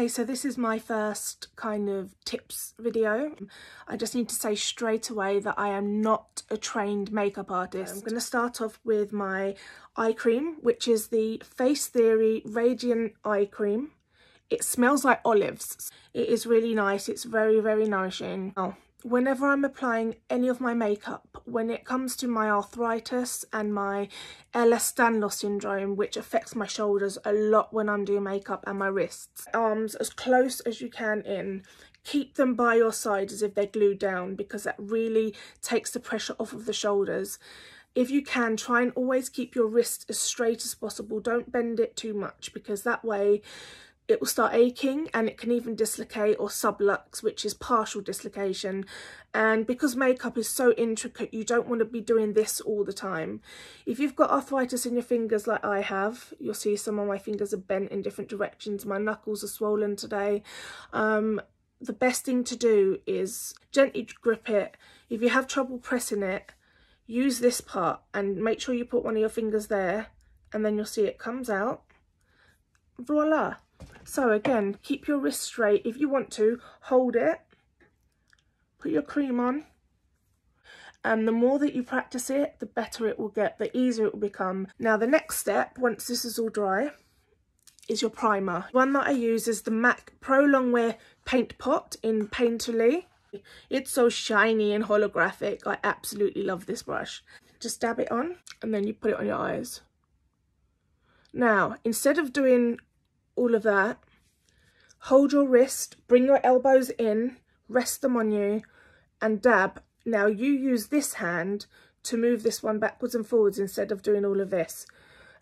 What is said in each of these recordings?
Okay, so this is my first kind of tips video. I just need to say straight away that I am not a trained makeup artist. I'm going to start off with my eye cream, which is the Face Theory Radiant Eye Cream. It smells like olives. It is really nice. It's very, very nourishing. Now, whenever I'm applying any of my makeup, when it comes to my arthritis and my Ehlers-Danlos syndrome, which affects my shoulders a lot when I'm doing makeup, and my wrists, arms as close as you can in, keep them by your side as if they're glued down, because that really takes the pressure off of the shoulders. If you can, try and always keep your wrist as straight as possible. Don't bend it too much, because that way it will start aching, and it can even dislocate or sublux, which is partial dislocation. And because makeup is so intricate, you don't want to be doing this all the time. If you've got arthritis in your fingers like I have, you'll see some of my fingers are bent in different directions. My knuckles are swollen today. The best thing to do is gently grip it. If you have trouble pressing it, use this part and make sure you put one of your fingers there, and then you'll see it comes out. Voila. So again, keep your wrist straight. If you want to, hold it, put your cream on, and the more that you practice it, the better it will get, the easier it will become. Now the next step, once this is all dry, is your primer. One that I use is the MAC Pro Longwear Paint Pot in Painterly. It's so shiny and holographic. I absolutely love this brush. Just dab it on, and then you put it on your eyes. Now, instead of doing all of that, hold your wrist, bring your elbows in, rest them on you, and dab. Now you use this hand to move this one backwards and forwards instead of doing all of this,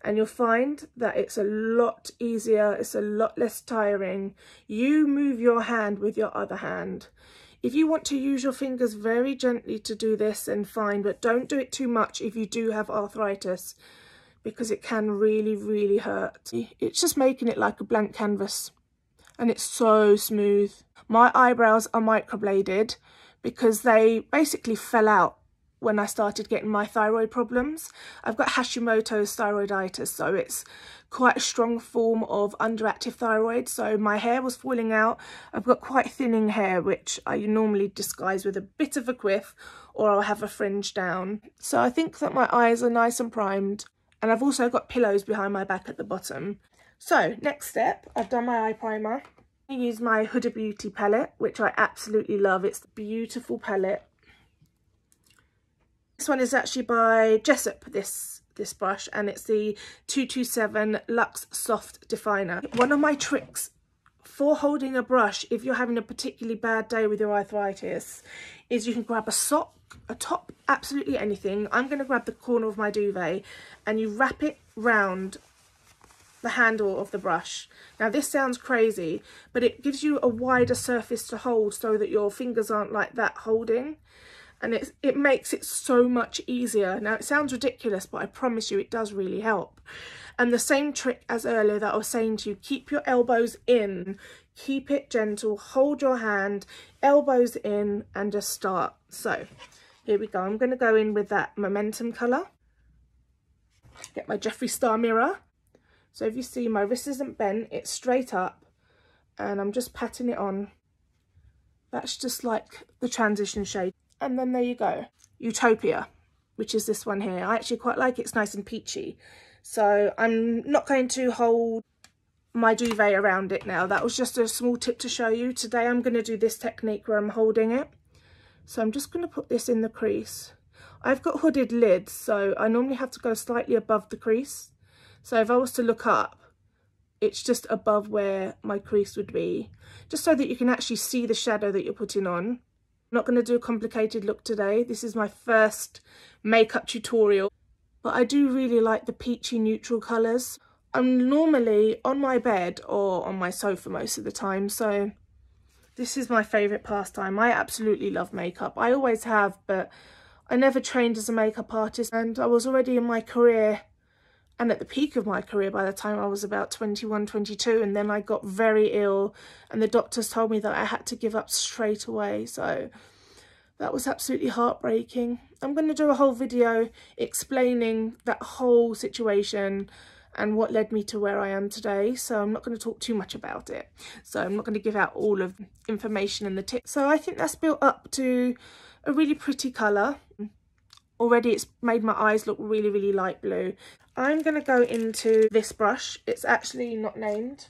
and you'll find that it's a lot easier, it's a lot less tiring. You move your hand with your other hand. If you want to use your fingers very gently to do this, then fine, but don't do it too much if you do have arthritis, because it can really, really hurt. It's just making it like a blank canvas, and it's so smooth. My eyebrows are microbladed because they basically fell out when I started getting my thyroid problems. I've got Hashimoto's thyroiditis, so it's quite a strong form of underactive thyroid, so my hair was falling out. I've got quite thinning hair, which I normally disguise with a bit of a quiff, or I'll have a fringe down. So I think that my eyes are nice and primed. And I've also got pillows behind my back at the bottom. So next step, I've done my eye primer. I use my Huda Beauty palette, which I absolutely love. It's a beautiful palette. This one is actually by Jessup, this brush, and it's the 227 Luxe Soft Definer. One of my tricks for holding a brush, if you're having a particularly bad day with your arthritis, is you can grab a sock, a top, absolutely anything. I'm going to grab the corner of my duvet, and you wrap it round the handle of the brush. Now this sounds crazy, but it gives you a wider surface to hold so that your fingers aren't like that holding, and it makes it so much easier. Now it sounds ridiculous, but I promise you it does really help. And the same trick as earlier that I was saying to you, keep your elbows in, keep it gentle, hold your hand, elbows in, and just start. So here we go. I'm going to go in with that Momentum colour. Get my Jeffree Star mirror. So if you see, my wrist isn't bent, it's straight up, and I'm just patting it on. That's just like the transition shade. And then there you go. Utopia, which is this one here. I actually quite like it. It's nice and peachy. So I'm not going to hold my duvet around it now. That was just a small tip to show you. Today I'm going to do this technique where I'm holding it. So I'm just going to put this in the crease. I've got hooded lids, so I normally have to go slightly above the crease. So if I was to look up, it's just above where my crease would be, just so that you can actually see the shadow that you're putting on. I'm not going to do a complicated look today. This is my first makeup tutorial, but I do really like the peachy neutral colours. I'm normally on my bed or on my sofa most of the time, so this is my favourite pastime. I absolutely love makeup. I always have, but I never trained as a makeup artist, and I was already in my career and at the peak of my career by the time I was about 21, 22, and then I got very ill and the doctors told me that I had to give up straight away. So that was absolutely heartbreaking. I'm going to do a whole video explaining that whole situation and what led me to where I am today. So I'm not going to talk too much about it. So I'm not going to give out all of the information and the tips. So I think that's built up to a really pretty colour. Already it's made my eyes look really, really light blue. I'm going to go into this brush. It's actually not named.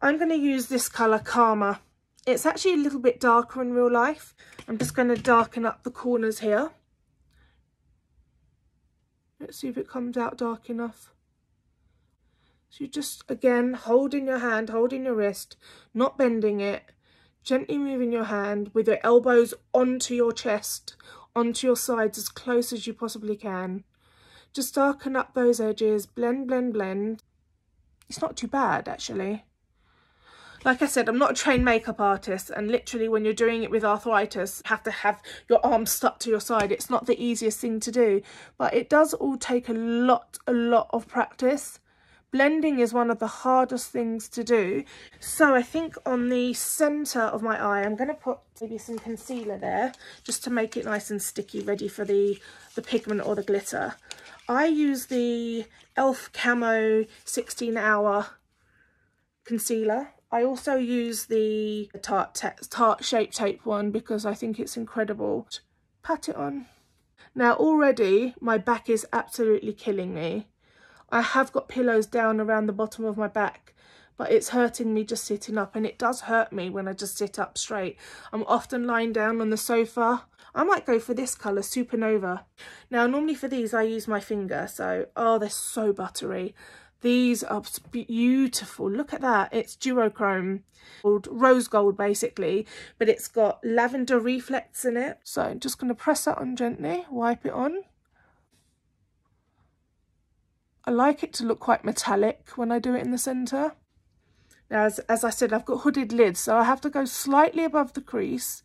I'm going to use this colour, Karma. It's actually a little bit darker in real life. I'm just going to darken up the corners here. Let's see if it comes out dark enough. So you just, again, holding your hand, holding your wrist, not bending it, gently moving your hand with your elbows onto your chest, onto your sides as close as you possibly can. Just darken up those edges, blend, blend, blend. It's not too bad, actually. Like I said, I'm not a trained makeup artist, and literally when you're doing it with arthritis, you have to have your arms stuck to your side. It's not the easiest thing to do, but it does all take a lot of practice. Blending is one of the hardest things to do. So I think on the centre of my eye, I'm going to put maybe some concealer there, just to make it nice and sticky, ready for the pigment or the glitter. I use the e.l.f. Camo 16-hour concealer. I also use the Tarte Shape Tape one because I think it's incredible. Pat it on. Now already my back is absolutely killing me. I have got pillows down around the bottom of my back, but it's hurting me just sitting up, and it does hurt me when I just sit up straight. I'm often lying down on the sofa. I might go for this colour, Supernova. Now normally for these I use my finger, so oh, they're so buttery. These are beautiful. Look at that. It's duochrome, rose gold basically, but it's got lavender reflects in it. So I'm just going to press that on gently, wipe it on. I like it to look quite metallic when I do it in the centre. Now, as I said, I've got hooded lids, so I have to go slightly above the crease,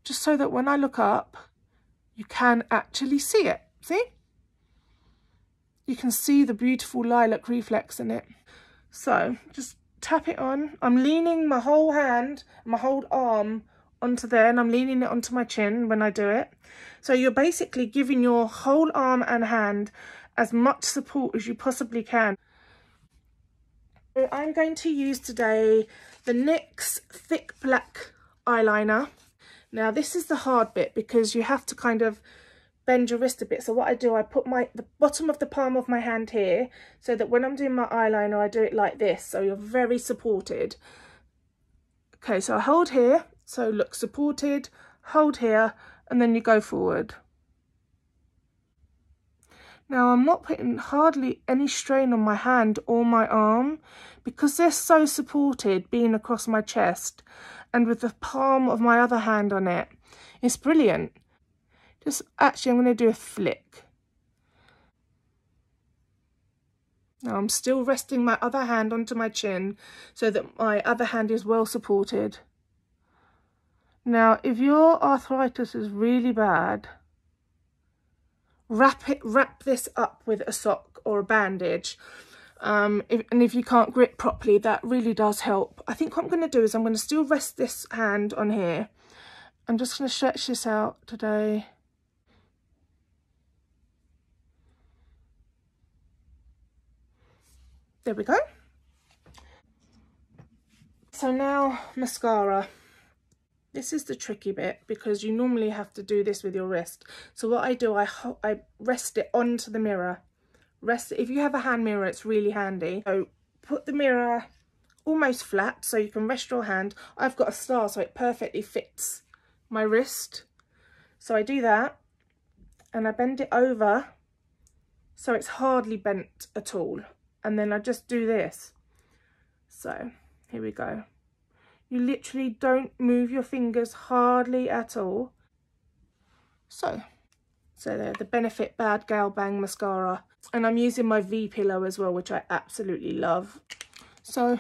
just so that when I look up, you can actually see it. See? You can see the beautiful lilac reflex in it. So just tap it on. I'm leaning my whole hand, my whole arm onto there, and I'm leaning it onto my chin when I do it. So you're basically giving your whole arm and hand as much support as you possibly can. So I'm going to use today the NYX Thick Black Eyeliner. Now this is the hard bit because you have to kind of bend your wrist a bit. So what I do, I put the bottom of the palm of my hand here, so that when I'm doing my eyeliner, I do it like this, so you're very supported. Okay, so I hold here, so look supported, hold here, and then you go forward. Now I'm not putting hardly any strain on my hand or my arm, because they're so supported being across my chest, and with the palm of my other hand on it. It's brilliant. Actually, I'm going to do a flick. Now I'm still resting my other hand onto my chin so that my other hand is well supported. Now, if your arthritis is really bad, wrap this up with a sock or a bandage. And if you can't grip properly, that really does help. I think what I'm going to do is I'm going to still rest this hand on here. I'm just going to stretch this out today. There we go. So now mascara. This is the tricky bit because you normally have to do this with your wrist. So what I do, I rest it onto the mirror. Rest it. If you have a hand mirror, it's really handy. So put the mirror almost flat so you can rest your hand. I've got a star, so it perfectly fits my wrist. So I do that and I bend it over so it's hardly bent at all. And then I just do this. So here we go. You literally don't move your fingers hardly at all. So there, the Benefit Bad Gal Bang mascara. And I'm using my V pillow as well, which I absolutely love. So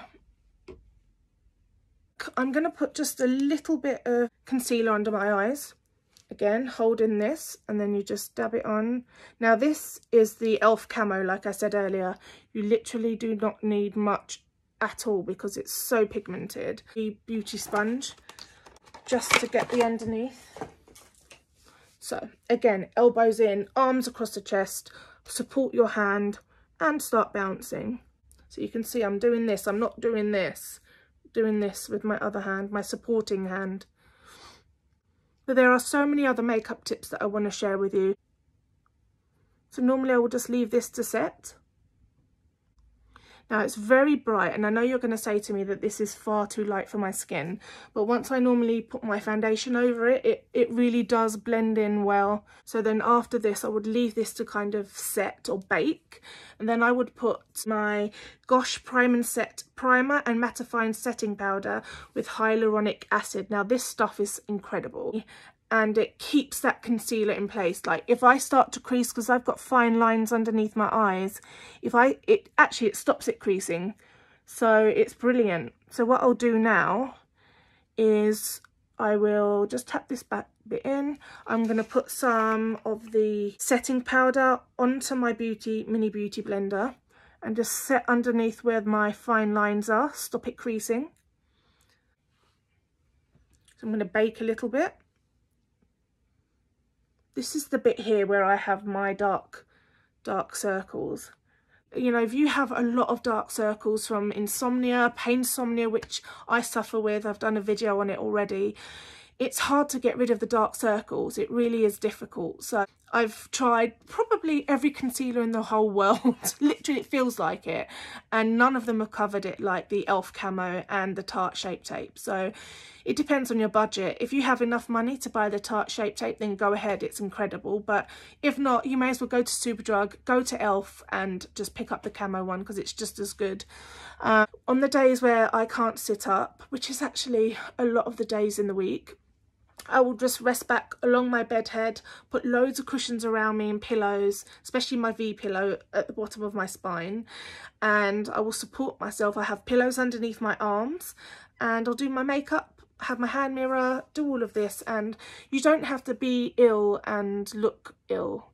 I'm going to put just a little bit of concealer under my eyes. Again, holding this, and then you just dab it on. Now this is the e.l.f. Camo, like I said earlier. You literally do not need much at all because it's so pigmented. The beauty sponge, just to get the underneath. So again, elbows in, arms across the chest, support your hand and start bouncing. So you can see I'm doing this, I'm not doing this. Doing this with my other hand, my supporting hand. But there are so many other makeup tips that I want to share with you. So normally I will just leave this to set. Now it's very bright, and I know you're going to say to me that this is far too light for my skin, but once I normally put my foundation over it, it really does blend in well. So then after this I would leave this to kind of set or bake, and then I would put my Gosh Prime and Set primer and mattifying setting powder with hyaluronic acid. Now this stuff is incredible, and it keeps that concealer in place. Like if I start to crease, because I've got fine lines underneath my eyes, it stops it creasing. So it's brilliant. So what I'll do now is I will just tap this back bit in. I'm going to put some of the setting powder onto my mini beauty blender and just set underneath where my fine lines are, stop it creasing. So I'm going to bake a little bit. This is the bit here where I have my dark circles. You know, if you have a lot of dark circles from insomnia, painsomnia, which I suffer with, I've done a video on it already, it's hard to get rid of the dark circles. It really is difficult. So I've tried probably every concealer in the whole world. Literally, it feels like it. And none of them have covered it, like the e.l.f. Camo and the Tarte Shape Tape. So it depends on your budget. If you have enough money to buy the Tarte Shape Tape, then go ahead. It's incredible. But if not, you may as well go to Superdrug, go to e.l.f. and just pick up the Camo one, because it's just as good. On the days where I can't sit up, which is actually a lot of the days in the week, I will just rest back along my bed head, put loads of cushions around me and pillows, especially my V pillow at the bottom of my spine, and I will support myself. I have pillows underneath my arms, and I'll do my makeup, have my hand mirror, do all of this. And you don't have to be ill and look ill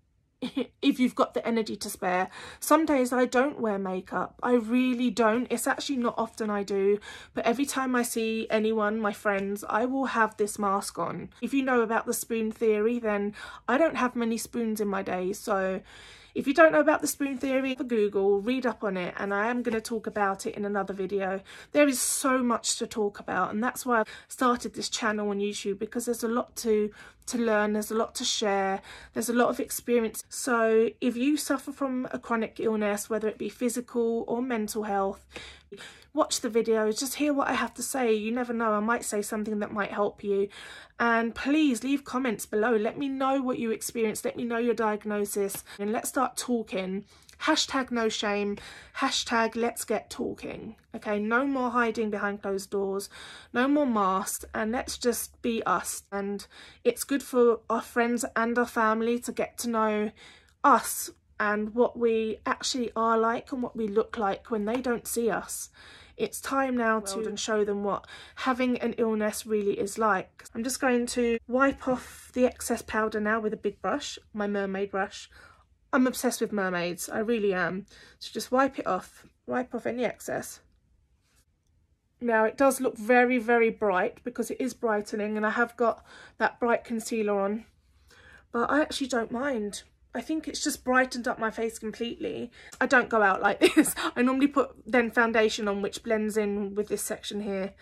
if you've got the energy to spare. Some days I don't wear makeup. I really don't. It's actually not often I do, but every time I see anyone, my friends, I will have this mask on. If you know about the spoon theory, then I don't have many spoons in my day. So if you don't know about the spoon theory, Google, read up on it, and I am going to talk about it in another video. There is so much to talk about, and that's why I've started this channel on YouTube, because there's a lot to learn, there's a lot to share, there's a lot of experience. So if you suffer from a chronic illness, whether it be physical or mental health, watch the videos, just hear what I have to say. You never know, I might say something that might help you. And please leave comments below. Let me know what you experienced. Let me know your diagnosis, and let's start talking. Hashtag no shame, hashtag let's get talking. Okay, no more hiding behind closed doors, no more masks, and let's just be us. And it's good for our friends and our family to get to know us and what we actually are like and what we look like when they don't see us. It's time now to show them what having an illness really is like. I'm just going to wipe off the excess powder now with a big brush, my mermaid brush. I'm obsessed with mermaids, I really am. So just wipe it off, wipe off any excess. Now it does look very, very bright because it is brightening, and I have got that bright concealer on, but I actually don't mind. I think it's just brightened up my face completely. I don't go out like this. I normally put then foundation on, which blends in with this section here.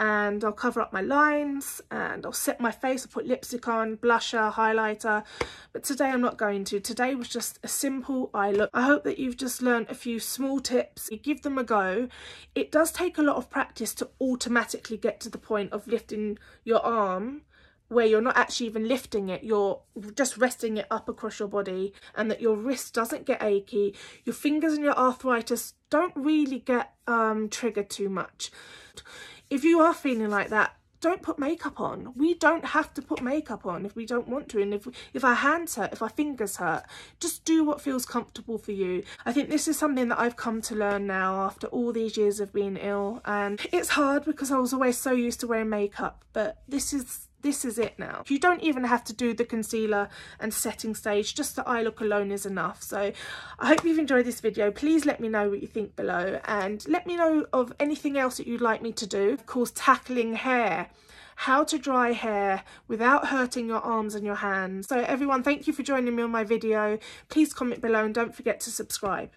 And I'll cover up my lines, and I'll set my face. I'll put lipstick on, blusher, highlighter. But today I'm not going to. Today was just a simple eye look. I hope that you've just learned a few small tips. You give them a go. It does take a lot of practice to automatically get to the point of lifting your arm, where you're not actually even lifting it, you're just resting it up across your body, and that your wrist doesn't get achy, your fingers and your arthritis don't really get triggered too much. If you are feeling like that, don't put makeup on. We don't have to put makeup on if we don't want to. And if our hands hurt, if our fingers hurt, just do what feels comfortable for you. I think this is something that I've come to learn now after all these years of being ill. And it's hard because I was always so used to wearing makeup, but this is it now. You don't even have to do the concealer and setting stage, just the eye look alone is enough. So I hope you've enjoyed this video. Please let me know what you think below, and let me know of anything else that you'd like me to do. Of course, tackling hair, how to dry hair without hurting your arms and your hands. So everyone, thank you for joining me on my video. Please comment below and don't forget to subscribe.